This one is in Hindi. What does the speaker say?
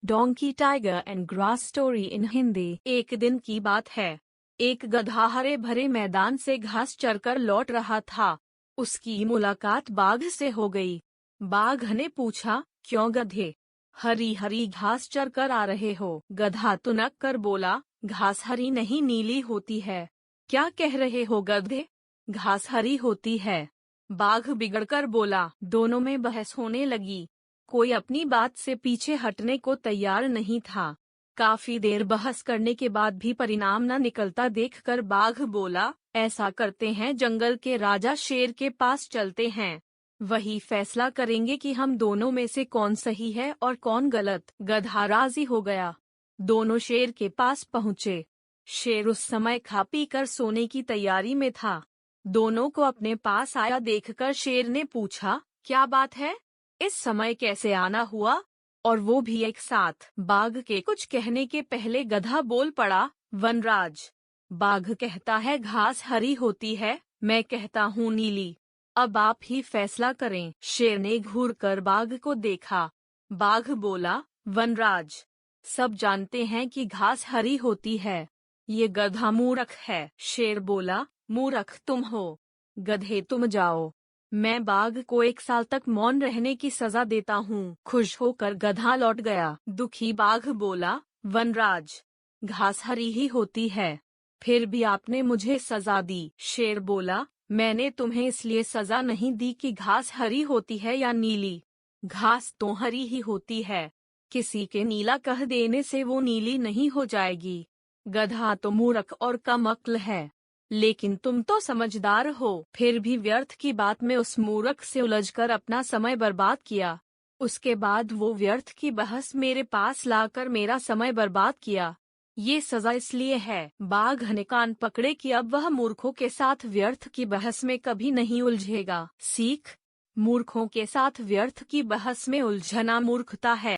Donkey tiger and grass story in Hindi. एक दिन की बात है। एक गधा हरे भरे मैदान से घास चरकर लौट रहा था। उसकी मुलाकात बाघ से हो गई। बाघ ने पूछा, क्यों गधे, हरी हरी घास चरकर आ रहे हो? गधा तुनक कर बोला, घास हरी नहीं नीली होती है। क्या कह रहे हो गधे, घास हरी होती है। बाघ बिगड़कर बोला। दोनों में बहस होने लगी। कोई अपनी बात से पीछे हटने को तैयार नहीं था। काफी देर बहस करने के बाद भी परिणाम न निकलता देखकर बाघ बोला, ऐसा करते हैं, जंगल के राजा शेर के पास चलते हैं। वही फैसला करेंगे कि हम दोनों में से कौन सही है और कौन गलत। गधा राजी हो गया। दोनों शेर के पास पहुँचे। शेर उस समय खा पी कर सोने की तैयारी में था। दोनों को अपने पास आया देखकर शेर ने पूछा, क्या बात है, इस समय कैसे आना हुआ, और वो भी एक साथ? बाघ के कुछ कहने के पहले गधा बोल पड़ा, वनराज, बाघ कहता है घास हरी होती है, मैं कहता हूँ नीली। अब आप ही फैसला करें। शेर ने घूर कर बाघ को देखा। बाघ बोला, वनराज, सब जानते हैं कि घास हरी होती है। ये गधा मूर्ख है। शेर बोला, मूर्ख तुम हो, गधे तुम जाओ। मैं बाघ को 1 साल तक मौन रहने की सजा देता हूँ। खुश होकर गधा लौट गया। दुखी बाघ बोला, वनराज, घास हरी ही होती है, फिर भी आपने मुझे सजा दी। शेर बोला, मैंने तुम्हें इसलिए सजा नहीं दी कि घास हरी होती है या नीली। घास तो हरी ही होती है। किसी के नीला कह देने से वो नीली नहीं हो जाएगी। गधा तो मूर्ख और कम अक्ल है, लेकिन तुम तो समझदार हो। फिर भी व्यर्थ की बात में उस मूर्ख से उलझकर अपना समय बर्बाद किया। उसके बाद वो व्यर्थ की बहस मेरे पास लाकर मेरा समय बर्बाद किया। ये सजा इसलिए है। बाघ ने कान पकड़े कि अब वह मूर्खों के साथ व्यर्थ की बहस में कभी नहीं उलझेगा। सीख, मूर्खों के साथ व्यर्थ की बहस में उलझना मूर्खता है।